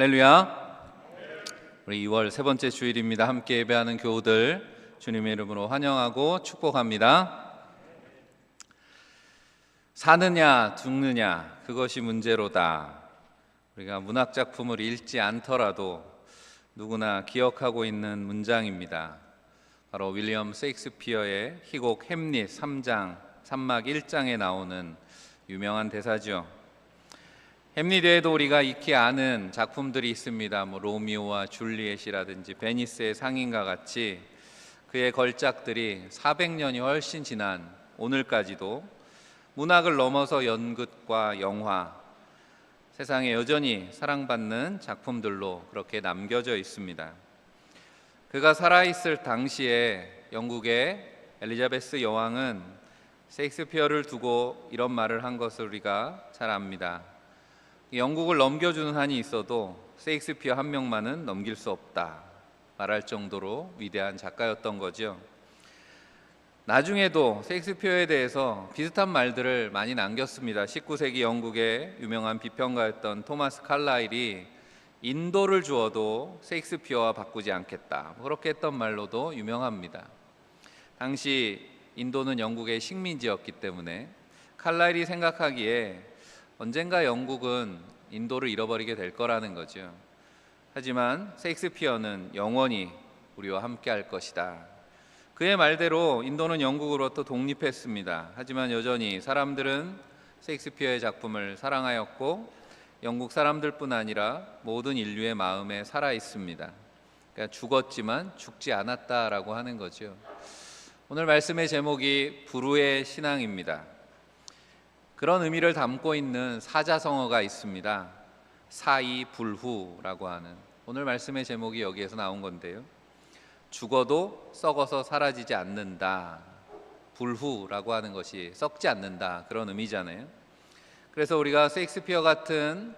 할렐루야. 우리 2월 세 번째 주일입니다. 함께 예배하는 교우들 주님의 이름으로 환영하고 축복합니다. 사느냐 죽느냐 그것이 문제로다. 우리가 문학 작품을 읽지 않더라도 누구나 기억하고 있는 문장입니다. 바로 윌리엄 셰익스피어의 희곡 햄릿 3장 3막 1장에 나오는 유명한 대사죠. 햄릿 외에도 우리가 익히 아는 작품들이 있습니다. 로미오와 줄리엣이라든지 베니스의 상인과 같이 그의 걸작들이 400년이 훨씬 지난 오늘까지도 문학을 넘어서 연극과 영화, 세상에 여전히 사랑받는 작품들로 그렇게 남겨져 있습니다. 그가 살아있을 당시에 영국의 엘리자베스 여왕은 셰익스피어를 두고 이런 말을 한 것을 우리가 잘 압니다. 영국을 넘겨주는 한이 있어도 셰익스피어 한 명만은 넘길 수 없다 말할 정도로 위대한 작가였던 거죠. 나중에도 셰익스피어에 대해서 비슷한 말들을 많이 남겼습니다. 19세기 영국의 유명한 비평가였던 토마스 칼라일이 인도를 주어도 셰익스피어와 바꾸지 않겠다 그렇게 했던 말로도 유명합니다. 당시 인도는 영국의 식민지였기 때문에 칼라일이 생각하기에 언젠가 영국은 인도를 잃어버리게 될 거라는 거죠. 하지만 셰익스피어는 영원히 우리와 함께 할 것이다. 그의 말대로 인도는 영국으로부터 독립했습니다. 하지만 여전히 사람들은 셰익스피어의 작품을 사랑하였고 영국 사람들뿐 아니라 모든 인류의 마음에 살아 있습니다. 그러니까 죽었지만 죽지 않았다라고 하는 거죠. 오늘 말씀의 제목이 불후의 신앙입니다. 그런 의미를 담고 있는 사자성어가 있습니다. 사이불후라고 하는, 오늘 말씀의 제목이 여기에서 나온 건데요. 죽어도 썩어서 사라지지 않는다. 불후라고 하는 것이 썩지 않는다 그런 의미잖아요. 그래서 우리가 셰익스피어 같은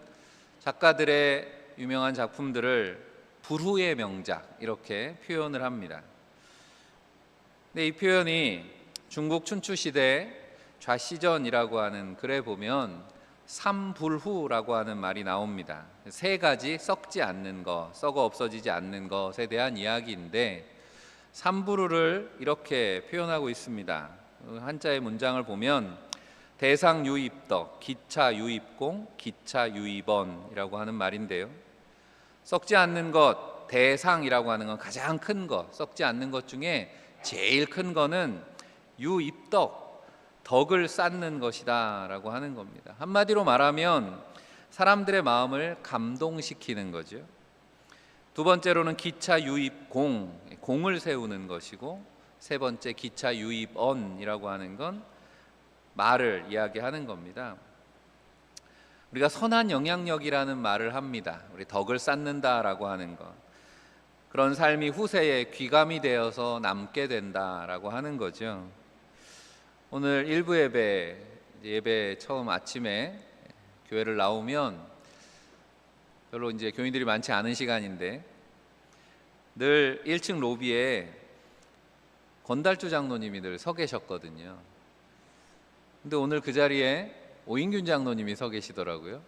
작가들의 유명한 작품들을 불후의 명작 이렇게 표현을 합니다. 근데 이 표현이 중국 춘추 시대 좌시전이라고 하는 글에 보면 삼불후라고 하는 말이 나옵니다. 세 가지 썩지 않는 것, 썩어 없어지지 않는 것에 대한 이야기인데 삼불후를 이렇게 표현하고 있습니다. 한자의 문장을 보면 대상유입덕, 기차유입공, 기차유입언이라고 하는 말인데요. 썩지 않는 것, 대상이라고 하는 건 가장 큰 것, 썩지 않는 것 중에 제일 큰 거는 유입덕, 덕을 쌓는 것이다 라고 하는 겁니다. 한마디로 말하면 사람들의 마음을 감동시키는 거죠. 두 번째로는 기차유입공, 공을 세우는 것이고, 세 번째 기차유입언이라고 하는 건 말을 이야기하는 겁니다. 우리가 선한 영향력이라는 말을 합니다. 우리 덕을 쌓는다라고 하는 것, 그런 삶이 후세에 귀감이 되어서 남게 된다라고 하는 거죠. 오늘 일부 예배 처음 아침에 교회를 나오면 별로 이제 교인들이 많지 않은 시간인데 늘 1층 로비에 건달주 장로님이 늘 서 계셨거든요. 근데 오늘 그 자리에 오인균 장로님이 서 계시더라고요.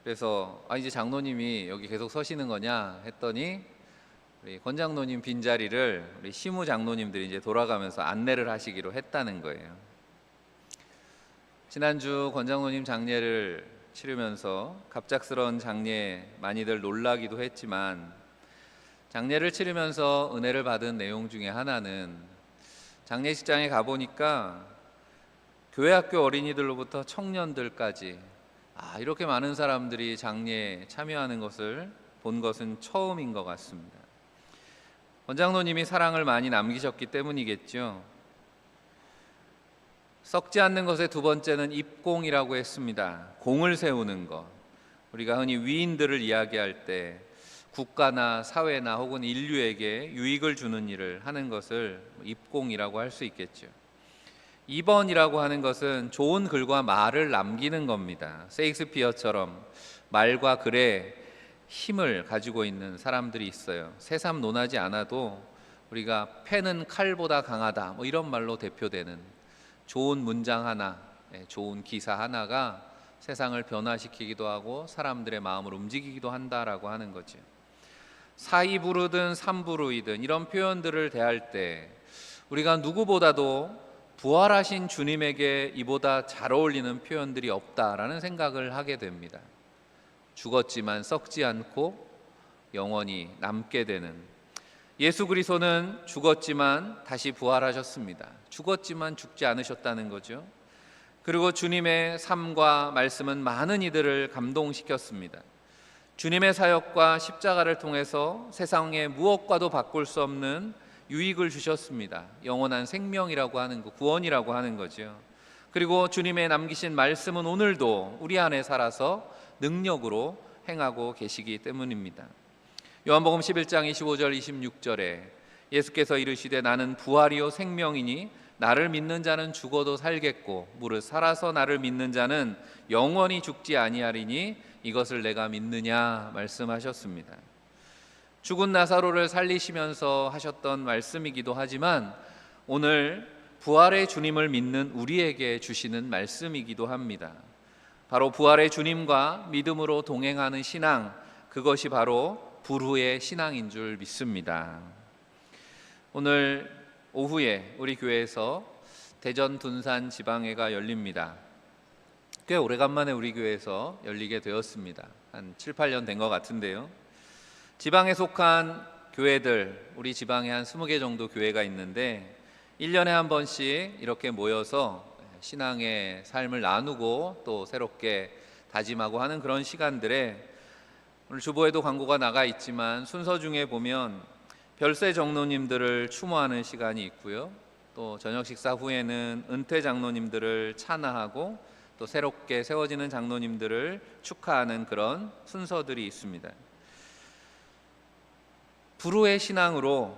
그래서 이제 장로님이 여기 계속 서시는 거냐 했더니 우리 권 장로님 빈자리를 우리 시무 장로님들이 이제 돌아가면서 안내를 하시기로 했다는 거예요. 지난주 권 장로님 장례를 치르면서 갑작스러운 장례에 많이들 놀라기도 했지만, 장례를 치르면서 은혜를 받은 내용 중에 하나는 장례식장에 가보니까 교회학교 어린이들로부터 청년들까지 이렇게 많은 사람들이 장례에 참여하는 것을 본 것은 처음인 것 같습니다. 원장로님이 사랑을 많이 남기셨기 때문이겠죠. 썩지 않는 것의 두 번째는 입공이라고 했습니다. 공을 세우는 것. 우리가 흔히 위인들을 이야기할 때 국가나 사회나 혹은 인류에게 유익을 주는 일을 하는 것을 입공이라고 할 수 있겠죠. 2번이라고 하는 것은 좋은 글과 말을 남기는 겁니다. 셰익스피어처럼 말과 글에 힘을 가지고 있는 사람들이 있어요. 새삼 논하지 않아도 우리가 패는 칼보다 강하다 이런 말로 대표되는 좋은 문장 하나, 좋은 기사 하나가 세상을 변화시키기도 하고 사람들의 마음을 움직이기도 한다라고 하는 거죠. 사이부르든 삼부르이든 이런 표현들을 대할 때 우리가 누구보다도 부활하신 주님에게 이보다 잘 어울리는 표현들이 없다라는 생각을 하게 됩니다. 죽었지만 썩지 않고 영원히 남게 되는, 예수 그리스도는 죽었지만 다시 부활하셨습니다. 죽었지만 죽지 않으셨다는 거죠. 그리고 주님의 삶과 말씀은 많은 이들을 감동시켰습니다. 주님의 사역과 십자가를 통해서 세상의 무엇과도 바꿀 수 없는 유익을 주셨습니다. 영원한 생명이라고 하는 것, 구원이라고 하는 거죠. 그리고 주님의 남기신 말씀은 오늘도 우리 안에 살아서 능력으로 행하고 계시기 때문입니다. 요한복음 11장 25절 26절에 예수께서 이르시되 나는 부활이요 생명이니 나를 믿는 자는 죽어도 살겠고 무릇 살아서 나를 믿는 자는 영원히 죽지 아니하리니 이것을 내가 믿느냐 말씀하셨습니다. 죽은 나사로를 살리시면서 하셨던 말씀이기도 하지만 오늘 부활의 주님을 믿는 우리에게 주시는 말씀이기도 합니다. 바로 부활의 주님과 믿음으로 동행하는 신앙, 그것이 바로 불후의 신앙인 줄 믿습니다. 오늘 오후에 우리 교회에서 대전 둔산 지방회가 열립니다. 꽤 오래간만에 우리 교회에서 열리게 되었습니다. 한 7, 8년 된 것 같은데요. 지방에 속한 교회들, 우리 지방에 한 20개 정도 교회가 있는데 1년에 한 번씩 이렇게 모여서 신앙의 삶을 나누고 또 새롭게 다짐하고 하는 그런 시간들에 오늘 주보에도 광고가 나가 있지만 순서 중에 보면 별세 장로님들을 추모하는 시간이 있고요. 또 저녁 식사 후에는 은퇴 장로님들을 찬하하고 또 새롭게 세워지는 장로님들을 축하하는 그런 순서들이 있습니다. 불후의 신앙으로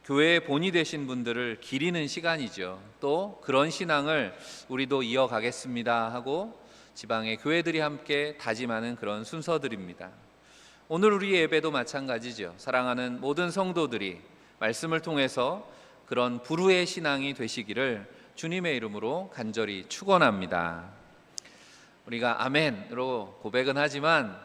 교회의 본이 되신 분들을 기리는 시간이죠. 또 그런 신앙을 우리도 이어가겠습니다 하고 지방의 교회들이 함께 다짐하는 그런 순서들입니다. 오늘 우리 예배도 마찬가지죠. 사랑하는 모든 성도들이 말씀을 통해서 그런 불후의 신앙이 되시기를 주님의 이름으로 간절히 축원합니다. 우리가 아멘으로 고백은 하지만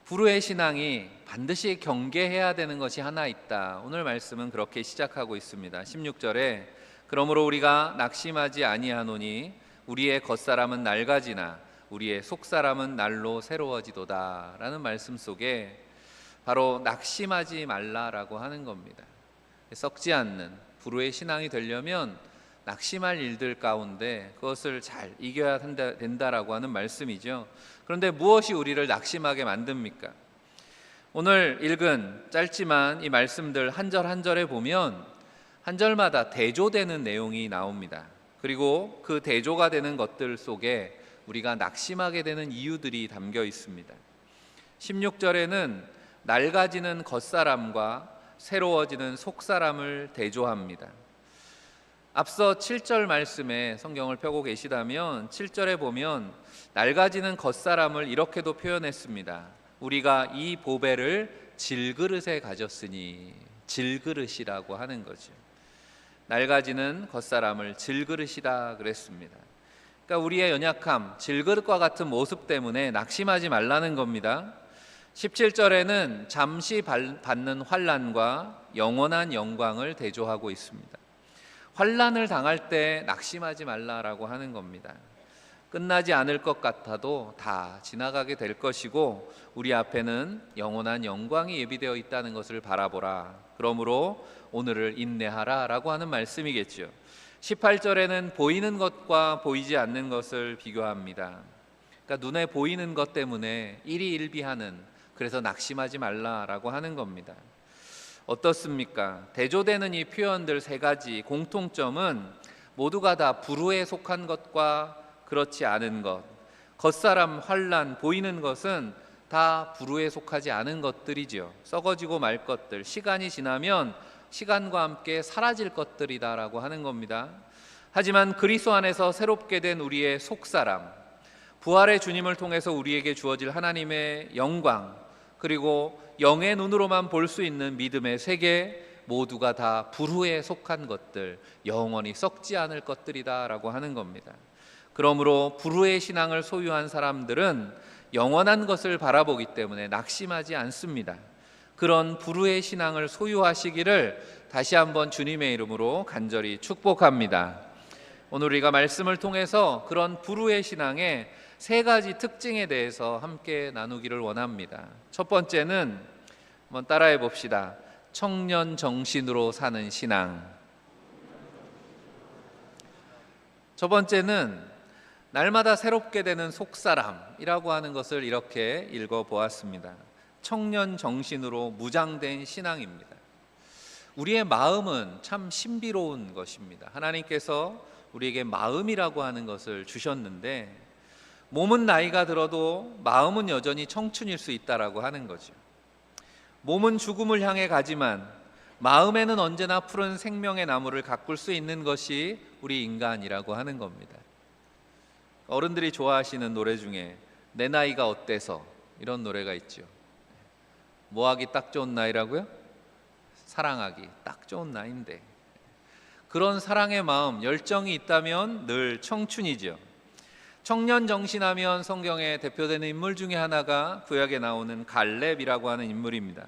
불후의 신앙이 반드시 경계해야 되는 것이 하나 있다. 오늘 말씀은 그렇게 시작하고 있습니다. 16절에 그러므로 우리가 낙심하지 아니하노니 우리의 겉사람은 낡아지나 우리의 속사람은 날로 새로워지도다 라는 말씀 속에 바로 낙심하지 말라라고 하는 겁니다. 썩지 않는 불후의 신앙이 되려면 낙심할 일들 가운데 그것을 잘 이겨야 된다라고 하는 말씀이죠. 그런데 무엇이 우리를 낙심하게 만듭니까? 오늘 읽은 짧지만 이 말씀들 한 절 한 절에 보면 한 절마다 대조되는 내용이 나옵니다. 그리고 그 대조가 되는 것들 속에 우리가 낙심하게 되는 이유들이 담겨 있습니다. 16절에는 낡아지는 겉사람과 새로워지는 속사람을 대조합니다. 앞서 7절 말씀에 성경을 펴고 계시다면 7절에 보면 낡아지는 겉사람을 이렇게도 표현했습니다. 우리가 이 보배를 질그릇에 가졌으니, 질그릇이라고 하는 거죠. 낡아지는 겉사람을 질그릇이라 그랬습니다. 그러니까 우리의 연약함, 질그릇과 같은 모습 때문에 낙심하지 말라는 겁니다. 17절에는 잠시 받는 환난과 영원한 영광을 대조하고 있습니다. 환난을 당할 때 낙심하지 말라라고 하는 겁니다. 끝나지 않을 것 같아도 다 지나가게 될 것이고 우리 앞에는 영원한 영광이 예비되어 있다는 것을 바라보라. 그러므로 오늘을 인내하라 라고 하는 말씀이겠죠. 18절에는 보이는 것과 보이지 않는 것을 비교합니다. 그러니까 눈에 보이는 것 때문에 일희일비하는, 그래서 낙심하지 말라라고 하는 겁니다. 어떻습니까? 대조되는 이 표현들 세 가지 공통점은 모두가 다 불후에 속한 것과 그렇지 않은 것, 겉사람, 환난, 보이는 것은 다 불후에 속하지 않은 것들이죠. 썩어지고 말 것들, 시간이 지나면 시간과 함께 사라질 것들이다라고 하는 겁니다. 하지만 그리스도 안에서 새롭게 된 우리의 속사람, 부활의 주님을 통해서 우리에게 주어질 하나님의 영광, 그리고 영의 눈으로만 볼 수 있는 믿음의 세계, 모두가 다 불후에 속한 것들, 영원히 썩지 않을 것들이다라고 하는 겁니다. 그러므로 불후의 신앙을 소유한 사람들은 영원한 것을 바라보기 때문에 낙심하지 않습니다. 그런 불후의 신앙을 소유하시기를 다시 한번 주님의 이름으로 간절히 축복합니다. 오늘 우리가 말씀을 통해서 그런 불후의 신앙의 세 가지 특징에 대해서 함께 나누기를 원합니다. 첫 번째는 한번 따라해 봅시다. 청년 정신으로 사는 신앙. 첫 번째는 날마다 새롭게 되는 속사람이라고 하는 것을 이렇게 읽어보았습니다. 청년 정신으로 무장된 신앙입니다. 우리의 마음은 참 신비로운 것입니다. 하나님께서 우리에게 마음이라고 하는 것을 주셨는데 몸은 나이가 들어도 마음은 여전히 청춘일 수 있다라고 하는 거죠. 몸은 죽음을 향해 가지만 마음에는 언제나 푸른 생명의 나무를 가꿀 수 있는 것이 우리 인간이라고 하는 겁니다. 어른들이 좋아하시는 노래 중에 내 나이가 어때서 이런 노래가 있죠. 뭐 하기 딱 좋은 나이라고요? 사랑하기 딱 좋은 나이인데, 그런 사랑의 마음, 열정이 있다면 늘 청춘이죠. 청년 정신하면 성경에 대표되는 인물 중에 하나가 구약에 나오는 갈렙이라고 하는 인물입니다.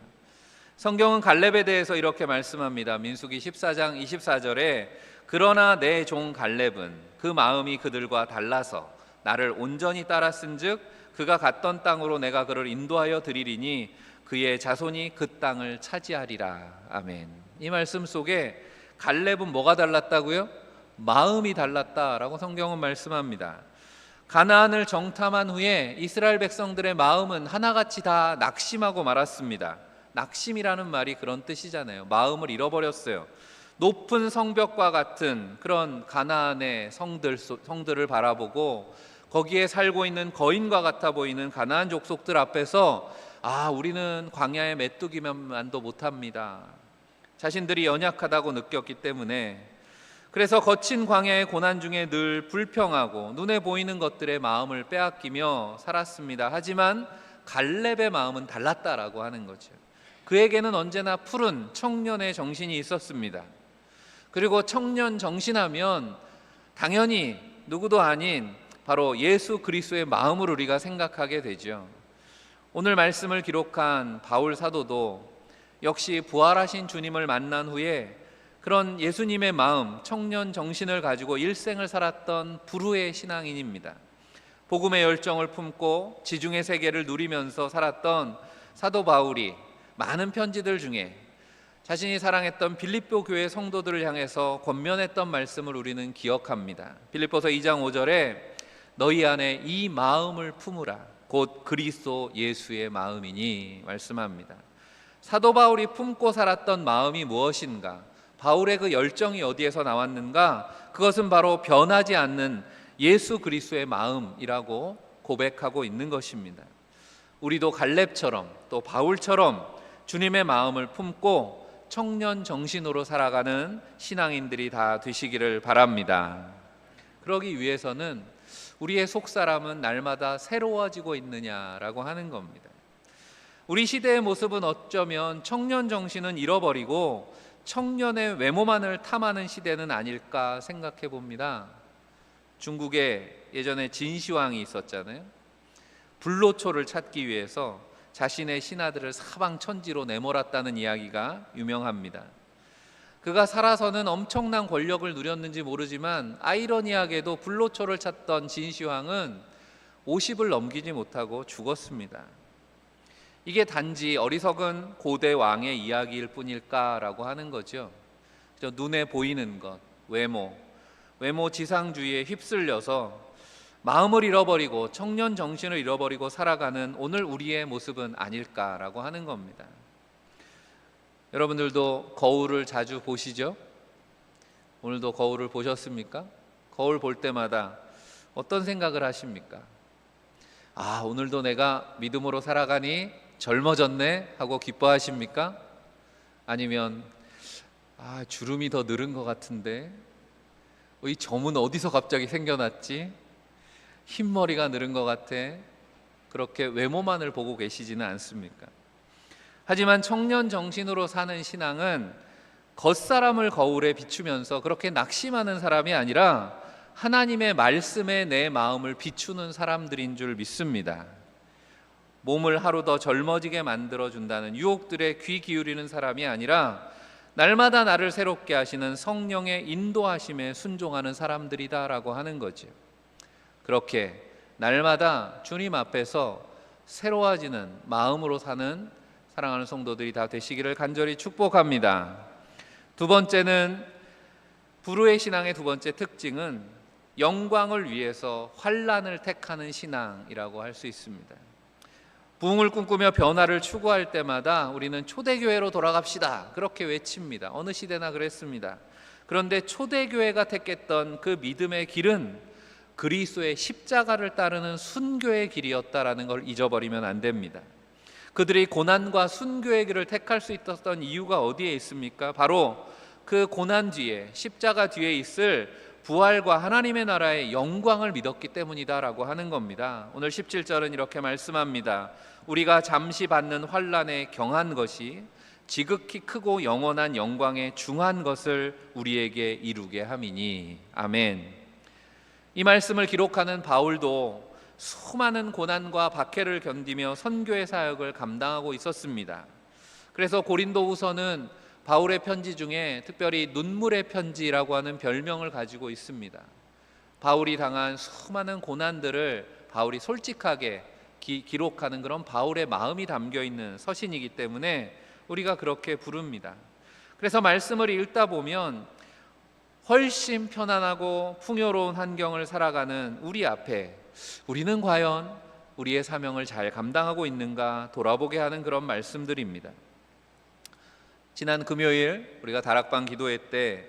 성경은 갈렙에 대해서 이렇게 말씀합니다. 민수기 14장 24절에 그러나 내 종 갈렙은 그 마음이 그들과 달라서 나를 온전히 따랐은즉 그가 갔던 땅으로 내가 그를 인도하여 드리리니 그의 자손이 그 땅을 차지하리라. 아멘. 이 말씀 속에 갈렙은 뭐가 달랐다고요? 마음이 달랐다라고 성경은 말씀합니다. 가나안을 정탐한 후에 이스라엘 백성들의 마음은 하나같이 다 낙심하고 말았습니다. 낙심이라는 말이 그런 뜻이잖아요. 마음을 잃어버렸어요. 높은 성벽과 같은 그런 가나안의 성들을 바라보고 거기에 살고 있는 거인과 같아 보이는 가나안 족속들 앞에서 우리는 광야의 메뚜기만도 못합니다. 자신들이 연약하다고 느꼈기 때문에, 그래서 거친 광야의 고난 중에 늘 불평하고 눈에 보이는 것들의 마음을 빼앗기며 살았습니다. 하지만 갈렙의 마음은 달랐다라고 하는 거죠. 그에게는 언제나 푸른 청년의 정신이 있었습니다. 그리고 청년 정신하면 당연히 누구도 아닌 바로 예수 그리스도의 마음을 우리가 생각하게 되죠. 오늘 말씀을 기록한 바울 사도도 역시 부활하신 주님을 만난 후에 그런 예수님의 마음, 청년 정신을 가지고 일생을 살았던 불후의 신앙인입니다. 복음의 열정을 품고 지중해 세계를 누리면서 살았던 사도 바울이 많은 편지들 중에 자신이 사랑했던 빌립보 교회 성도들을 향해서 권면했던 말씀을 우리는 기억합니다. 빌립보서 2장 5절에 너희 안에 이 마음을 품으라 곧 그리스도 예수의 마음이니 말씀합니다. 사도 바울이 품고 살았던 마음이 무엇인가? 바울의 그 열정이 어디에서 나왔는가? 그것은 바로 변하지 않는 예수 그리스도의 마음이라고 고백하고 있는 것입니다. 우리도 갈렙처럼 또 바울처럼 주님의 마음을 품고 청년 정신으로 살아가는 신앙인들이 다 되시기를 바랍니다. 그러기 위해서는 우리의 속사람은 날마다 새로워지고 있느냐라고 하는 겁니다. 우리 시대의 모습은 어쩌면 청년 정신은 잃어버리고 청년의 외모만을 탐하는 시대는 아닐까 생각해 봅니다. 중국에 예전에 진시황이 있었잖아요. 불로초를 찾기 위해서 자신의 신하들을 사방천지로 내몰았다는 이야기가 유명합니다. 그가 살아서는 엄청난 권력을 누렸는지 모르지만 아이러니하게도 불로초를 찾던 진시황은 50을 넘기지 못하고 죽었습니다. 이게 단지 어리석은 고대 왕의 이야기일 뿐일까라고 하는 거죠. 눈에 보이는 것, 외모 지상주의에 휩쓸려서 마음을 잃어버리고 청년 정신을 잃어버리고 살아가는 오늘 우리의 모습은 아닐까라고 하는 겁니다. 여러분들도 거울을 자주 보시죠? 오늘도 거울을 보셨습니까? 거울 볼 때마다 어떤 생각을 하십니까? 오늘도 내가 믿음으로 살아가니 젊어졌네 하고 기뻐하십니까? 아니면 주름이 더 늘은 것 같은데 이 점은 어디서 갑자기 생겨났지? 흰머리가 늘은 것 같아. 그렇게 외모만을 보고 계시지는 않습니까? 하지만 청년 정신으로 사는 신앙은 겉사람을 거울에 비추면서 그렇게 낙심하는 사람이 아니라 하나님의 말씀에 내 마음을 비추는 사람들인 줄 믿습니다. 몸을 하루 더 젊어지게 만들어준다는 유혹들에 귀 기울이는 사람이 아니라 날마다 나를 새롭게 하시는 성령의 인도하심에 순종하는 사람들이다라고 하는 거죠. 그렇게 날마다 주님 앞에서 새로워지는 마음으로 사는 사랑하는 성도들이 다 되시기를 간절히 축복합니다. 두 번째는, 불후의 신앙의 두 번째 특징은 영광을 위해서 환난을 택하는 신앙이라고 할 수 있습니다. 부흥을 꿈꾸며 변화를 추구할 때마다 우리는 초대교회로 돌아갑시다, 그렇게 외칩니다. 어느 시대나 그랬습니다. 그런데 초대교회가 택했던 그 믿음의 길은 그리스도의 십자가를 따르는 순교의 길이었다라는 걸 잊어버리면 안 됩니다. 그들이 고난과 순교의 길을 택할 수 있었던 이유가 어디에 있습니까? 바로 그 고난 뒤에, 십자가 뒤에 있을 부활과 하나님의 나라의 영광을 믿었기 때문이다라고 하는 겁니다. 오늘 17절은 이렇게 말씀합니다. 우리가 잠시 받는 환난에 경한 것이 지극히 크고 영원한 영광에 중한 것을 우리에게 이루게 함이니. 아멘. 이 말씀을 기록하는 바울도 수많은 고난과 박해를 견디며 선교의 사역을 감당하고 있었습니다. 그래서 고린도후서는 바울의 편지 중에 특별히 눈물의 편지라고 하는 별명을 가지고 있습니다. 바울이 당한 수많은 고난들을 바울이 솔직하게 기록하는 그런 바울의 마음이 담겨 있는 서신이기 때문에 우리가 그렇게 부릅니다. 그래서 말씀을 읽다 보면 훨씬 편안하고 풍요로운 환경을 살아가는 우리 앞에 우리는 과연 우리의 사명을 잘 감당하고 있는가 돌아보게 하는 그런 말씀들입니다. 지난 금요일 우리가 다락방 기도회 때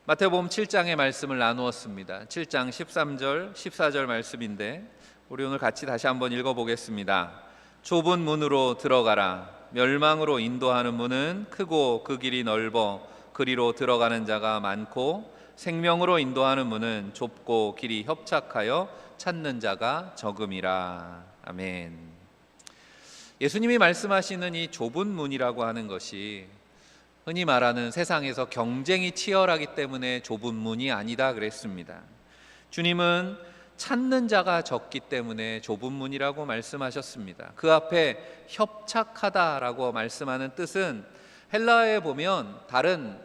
마태복음 7장의 말씀을 나누었습니다. 7장 13절 14절 말씀인데 우리 오늘 같이 다시 한번 읽어보겠습니다. 좁은 문으로 들어가라. 멸망으로 인도하는 문은 크고 그 길이 넓어 그리로 들어가는 자가 많고 생명으로 인도하는 문은 좁고 길이 협착하여 찾는 자가 적음이라. 아멘. 예수님이 말씀하시는 이 좁은 문이라고 하는 것이 흔히 말하는 세상에서 경쟁이 치열하기 때문에 좁은 문이 아니다 그랬습니다. 주님은 찾는 자가 적기 때문에 좁은 문이라고 말씀하셨습니다. 그 앞에 협착하다라고 말씀하는 뜻은 헬라어에 보면 다른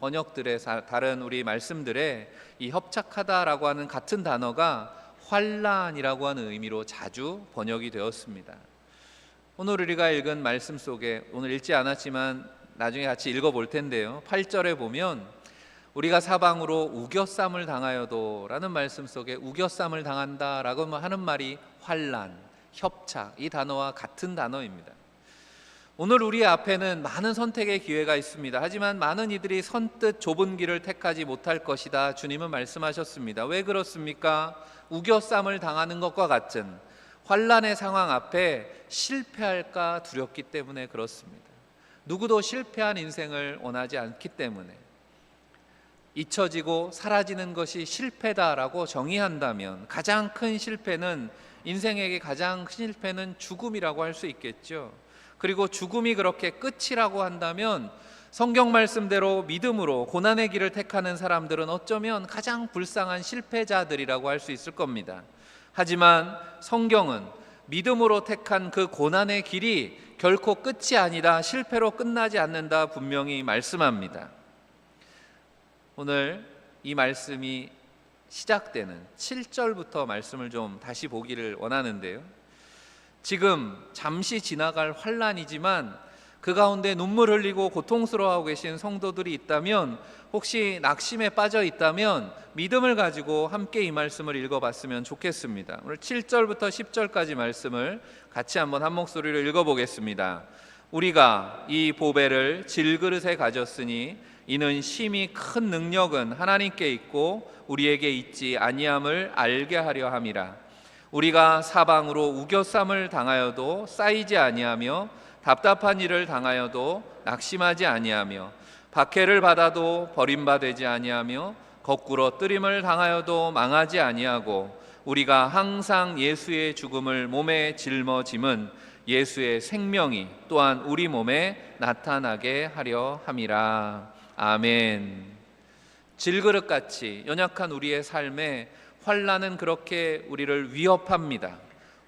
번역들의 다른 우리 말씀들에 이 협착하다라고 하는 같은 단어가 환난이라고 하는 의미로 자주 번역이 되었습니다. 오늘 우리가 읽은 말씀 속에 오늘 읽지 않았지만 나중에 같이 읽어볼 텐데요. 8절에 보면 우리가 사방으로 우겨쌈을 당하여도 라는 말씀 속에 우겨쌈을 당한다라고 하는 말이 환난, 협착, 이 단어와 같은 단어입니다. 오늘 우리 앞에는 많은 선택의 기회가 있습니다. 하지만 많은 이들이 선뜻 좁은 길을 택하지 못할 것이다, 주님은 말씀하셨습니다. 왜 그렇습니까? 우겨쌈을 당하는 것과 같은 환난의 상황 앞에 실패할까 두렵기 때문에 그렇습니다. 누구도 실패한 인생을 원하지 않기 때문에, 잊혀지고 사라지는 것이 실패다라고 정의한다면 가장 큰 실패는, 인생에게 가장 큰 실패는 죽음이라고 할 수 있겠죠. 그리고 죽음이 그렇게 끝이라고 한다면 성경 말씀대로 믿음으로 고난의 길을 택하는 사람들은 어쩌면 가장 불쌍한 실패자들이라고 할 수 있을 겁니다. 하지만 성경은 믿음으로 택한 그 고난의 길이 결코 끝이 아니다, 실패로 끝나지 않는다 분명히 말씀합니다. 오늘 이 말씀이 시작되는 7절부터 말씀을 좀 다시 보기를 원하는데요. 지금 잠시 지나갈 환난이지만 그 가운데 눈물 흘리고 고통스러워하고 계신 성도들이 있다면, 혹시 낙심에 빠져 있다면 믿음을 가지고 함께 이 말씀을 읽어봤으면 좋겠습니다. 오늘 7절부터 10절까지 말씀을 같이 한번 한 목소리로 읽어보겠습니다. 우리가 이 보배를 질그릇에 가졌으니 이는 심히 큰 능력은 하나님께 있고 우리에게 있지 아니함을 알게 하려 함이라. 우리가 사방으로 우겨쌈을 당하여도 쌓이지 아니하며 답답한 일을 당하여도 낙심하지 아니하며 박해를 받아도 버림받지 아니하며 거꾸로 뜨림을 당하여도 망하지 아니하고 우리가 항상 예수의 죽음을 몸에 짊어짐은 예수의 생명이 또한 우리 몸에 나타나게 하려 함이라. 아멘. 질그릇같이 연약한 우리의 삶에 환난은 그렇게 우리를 위협합니다.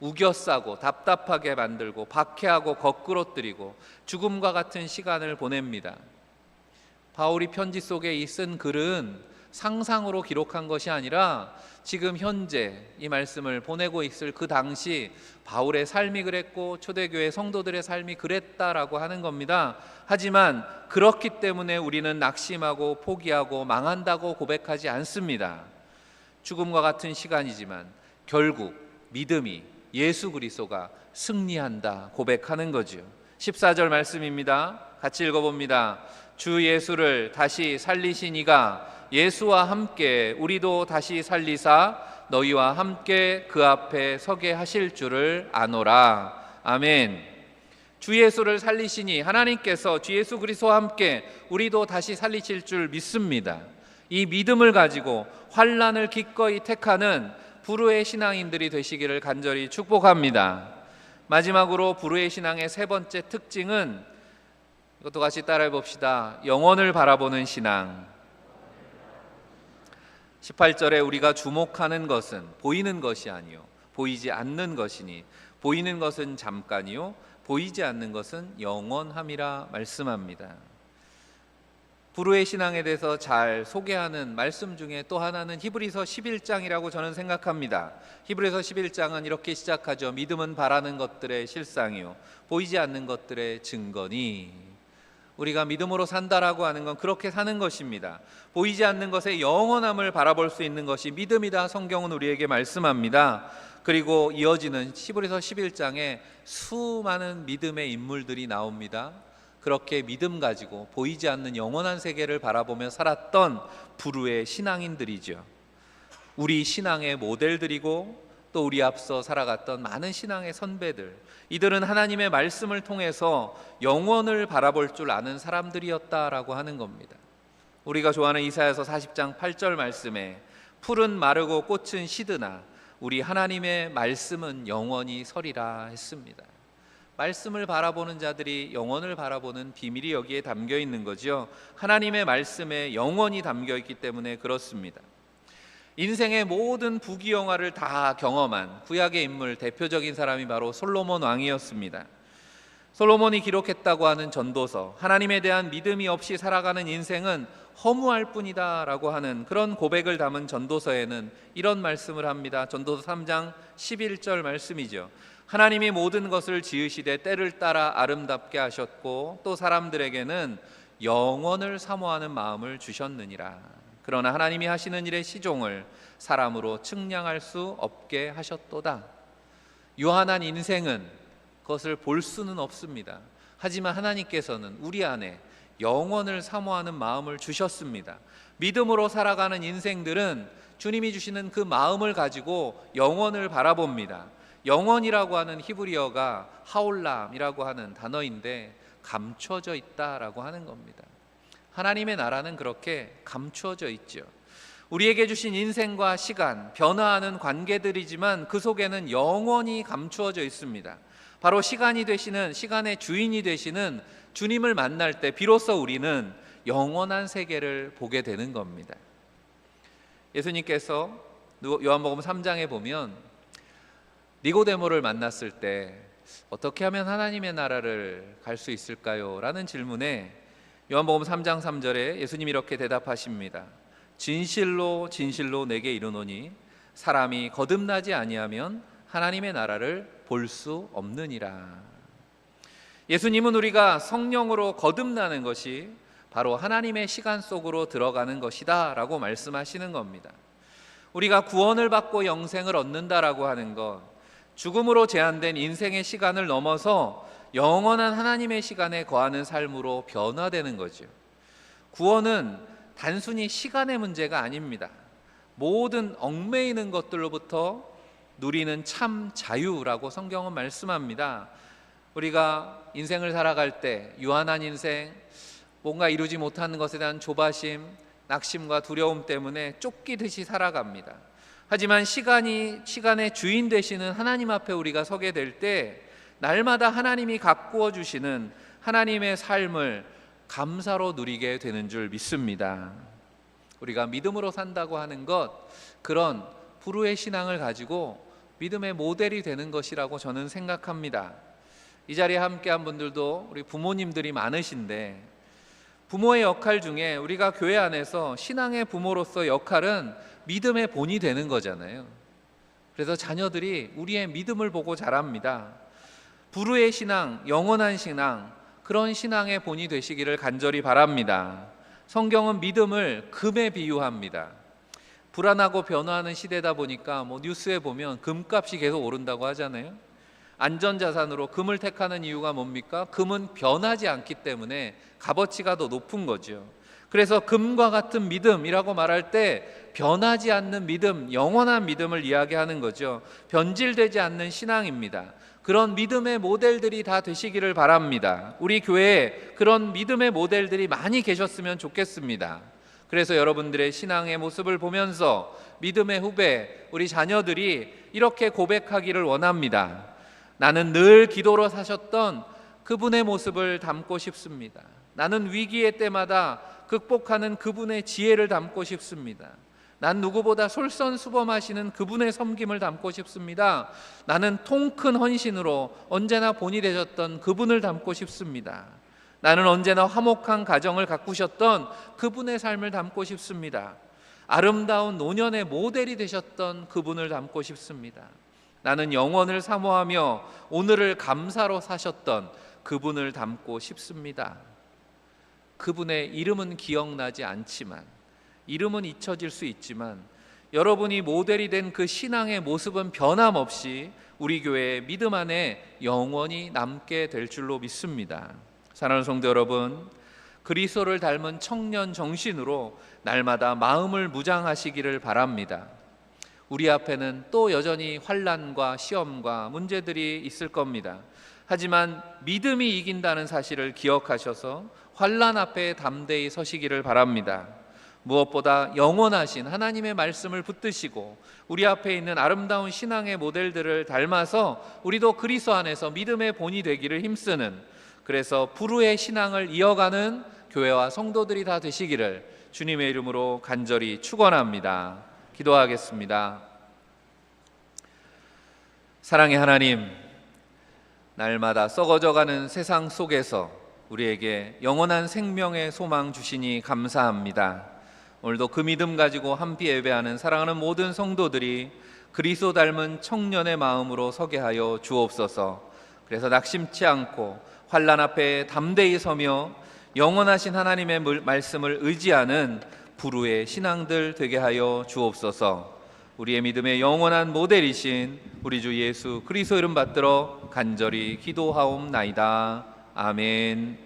우겨싸고 답답하게 만들고 박해하고 거꾸러뜨리고 죽음과 같은 시간을 보냅니다. 바울이 편지 속에 이 쓴 글은 상상으로 기록한 것이 아니라 지금 현재 이 말씀을 보내고 있을 그 당시 바울의 삶이 그랬고 초대교회 성도들의 삶이 그랬다라고 하는 겁니다. 하지만 그렇기 때문에 우리는 낙심하고 포기하고 망한다고 고백하지 않습니다. 죽음과 같은 시간이지만 결국 믿음이 예수 그리스도가 승리한다 고백하는 거죠. 14절 말씀입니다. 같이 읽어봅니다. 주 예수를 다시 살리신 이가 예수와 함께 우리도 다시 살리사 너희와 함께 그 앞에 서게 하실 줄을 아노라. 아멘. 주 예수를 살리시니 하나님께서 주 예수 그리스도와 함께 우리도 다시 살리실 줄 믿습니다. 이 믿음을 가지고 환난을 기꺼이 택하는 불후의 신앙인들이 되시기를 간절히 축복합니다. 마지막으로 불후의 신앙의 세 번째 특징은 이것도 같이 따라해 봅시다. 영원을 바라보는 신앙. 18절에 우리가 주목하는 것은 보이는 것이 아니요 보이지 않는 것이니 보이는 것은 잠깐이요 보이지 않는 것은 영원함이라 말씀합니다. 불후의 신앙에 대해서 잘 소개하는 말씀 중에 또 하나는 히브리서 11장이라고 저는 생각합니다. 히브리서 11장은 이렇게 시작하죠. 믿음은 바라는 것들의 실상이요 보이지 않는 것들의 증거니. 우리가 믿음으로 산다라고 하는 건 그렇게 사는 것입니다. 보이지 않는 것의 영원함을 바라볼 수 있는 것이 믿음이다. 성경은 우리에게 말씀합니다. 그리고 이어지는 히브리서 11장에 수많은 믿음의 인물들이 나옵니다. 그렇게 믿음 가지고 보이지 않는 영원한 세계를 바라보며 살았던 불후의 신앙인들이죠. 우리 신앙의 모델들이고 또 우리 앞서 살아갔던 많은 신앙의 선배들, 이들은 하나님의 말씀을 통해서 영원을 바라볼 줄 아는 사람들이었다라고 하는 겁니다. 우리가 좋아하는 이사야서 40장 8절 말씀에 풀은 마르고 꽃은 시드나 우리 하나님의 말씀은 영원히 서리라 했습니다. 말씀을 바라보는 자들이 영원을 바라보는 비밀이 여기에 담겨 있는 거죠. 하나님의 말씀에 영원이 담겨 있기 때문에 그렇습니다. 인생의 모든 부귀영화를 다 경험한 구약의 인물 대표적인 사람이 바로 솔로몬 왕이었습니다. 솔로몬이 기록했다고 하는 전도서, 하나님에 대한 믿음이 없이 살아가는 인생은 허무할 뿐이다 라고 하는 그런 고백을 담은 전도서에는 이런 말씀을 합니다. 전도서 3장 11절 말씀이죠. 하나님이 모든 것을 지으시되 때를 따라 아름답게 하셨고 또 사람들에게는 영원을 사모하는 마음을 주셨느니라. 그러나 하나님이 하시는 일의 시종을 사람으로 측량할 수 없게 하셨도다. 유한한 인생은 그것을 볼 수는 없습니다. 하지만 하나님께서는 우리 안에 영원을 사모하는 마음을 주셨습니다. 믿음으로 살아가는 인생들은 주님이 주시는 그 마음을 가지고 영원을 바라봅니다. 영원이라고 하는 히브리어가 하올람이라고 하는 단어인데 감춰져 있다라고 하는 겁니다. 하나님의 나라는 그렇게 감추어져 있죠. 우리에게 주신 인생과 시간, 변화하는 관계들이지만 그 속에는 영원히 감추어져 있습니다. 바로 시간이 되시는, 시간의 주인이 되시는 주님을 만날 때 비로소 우리는 영원한 세계를 보게 되는 겁니다. 예수님께서 요한복음 3장에 보면 니고데모를 만났을 때 어떻게 하면 하나님의 나라를 갈 수 있을까요? 라는 질문에 요한복음 3장 3절에 예수님이 이렇게 대답하십니다. 진실로 진실로 내게 이르노니 사람이 거듭나지 아니하면 하나님의 나라를 볼 수 없느니라. 예수님은 우리가 성령으로 거듭나는 것이 바로 하나님의 시간 속으로 들어가는 것이다 라고 말씀하시는 겁니다. 우리가 구원을 받고 영생을 얻는다라고 하는 것, 죽음으로 제한된 인생의 시간을 넘어서 영원한 하나님의 시간에 거하는 삶으로 변화되는 거죠. 구원은 단순히 시간의 문제가 아닙니다. 모든 얽매이는 것들로부터 누리는 참 자유라고 성경은 말씀합니다. 우리가 인생을 살아갈 때 유한한 인생, 뭔가 이루지 못하는 것에 대한 조바심, 낙심과 두려움 때문에 쫓기듯이 살아갑니다. 하지만 시간의 주인 되시는 하나님 앞에 우리가 서게 될 때 날마다 하나님이 가꾸어 주시는 하나님의 삶을 감사로 누리게 되는 줄 믿습니다. 우리가 믿음으로 산다고 하는 것, 그런 불후의 신앙을 가지고 믿음의 모델이 되는 것이라고 저는 생각합니다. 이 자리에 함께한 분들도 우리 부모님들이 많으신데, 부모의 역할 중에 우리가 교회 안에서 신앙의 부모로서 역할은 믿음의 본이 되는 거잖아요. 그래서 자녀들이 우리의 믿음을 보고 자랍니다. 불후의 신앙, 영원한 신앙, 그런 신앙의 본이 되시기를 간절히 바랍니다. 성경은 믿음을 금에 비유합니다. 불안하고 변화하는 시대다 보니까 뉴스에 보면 금값이 계속 오른다고 하잖아요. 안전자산으로 금을 택하는 이유가 뭡니까? 금은 변하지 않기 때문에 값어치가 더 높은 거죠. 그래서 금과 같은 믿음이라고 말할 때 변하지 않는 믿음, 영원한 믿음을 이야기하는 거죠. 변질되지 않는 신앙입니다. 그런 믿음의 모델들이 다 되시기를 바랍니다. 우리 교회에 그런 믿음의 모델들이 많이 계셨으면 좋겠습니다. 그래서 여러분들의 신앙의 모습을 보면서 믿음의 후배, 우리 자녀들이 이렇게 고백하기를 원합니다. 나는 늘 기도로 사셨던 그분의 모습을 담고 싶습니다. 나는 위기의 때마다 극복하는 그분의 지혜를 담고 싶습니다. 난 누구보다 솔선수범하시는 그분의 섬김을 담고 싶습니다. 나는 통큰 헌신으로 언제나 본이 되셨던 그분을 담고 싶습니다. 나는 언제나 화목한 가정을 가꾸셨던 그분의 삶을 담고 싶습니다. 아름다운 노년의 모델이 되셨던 그분을 담고 싶습니다. 나는 영원을 사모하며 오늘을 감사로 사셨던 그분을 담고 싶습니다. 그분의 이름은 기억나지 않지만, 이름은 잊혀질 수 있지만, 여러분이 모델이 된 그 신앙의 모습은 변함없이 우리 교회의 믿음 안에 영원히 남게 될 줄로 믿습니다. 사랑하는 성도 여러분, 그리스도를 닮은 청년 정신으로 날마다 마음을 무장하시기를 바랍니다. 우리 앞에는 또 여전히 환난과 시험과 문제들이 있을 겁니다. 하지만 믿음이 이긴다는 사실을 기억하셔서 환난 앞에 담대히 서시기를 바랍니다. 무엇보다 영원하신 하나님의 말씀을 붙드시고 우리 앞에 있는 아름다운 신앙의 모델들을 닮아서 우리도 그리스도 안에서 믿음의 본이 되기를 힘쓰는, 그래서 불후의 신앙을 이어가는 교회와 성도들이 다 되시기를 주님의 이름으로 간절히 축원합니다. 기도하겠습니다. 사랑의 하나님, 날마다 썩어져가는 세상 속에서 우리에게 영원한 생명의 소망 주시니 감사합니다. 오늘도 그 믿음 가지고 함께 예배하는 사랑하는 모든 성도들이 그리스도 닮은 청년의 마음으로 서게 하여 주옵소서. 그래서 낙심치 않고 환난 앞에 담대히 서며 영원하신 하나님의 말씀을 의지하는 불후의 신앙들 되게 하여 주옵소서. 우리의 믿음의 영원한 모델이신 우리 주 예수 그리스도 이름 받들어 간절히 기도하옵나이다. 아멘.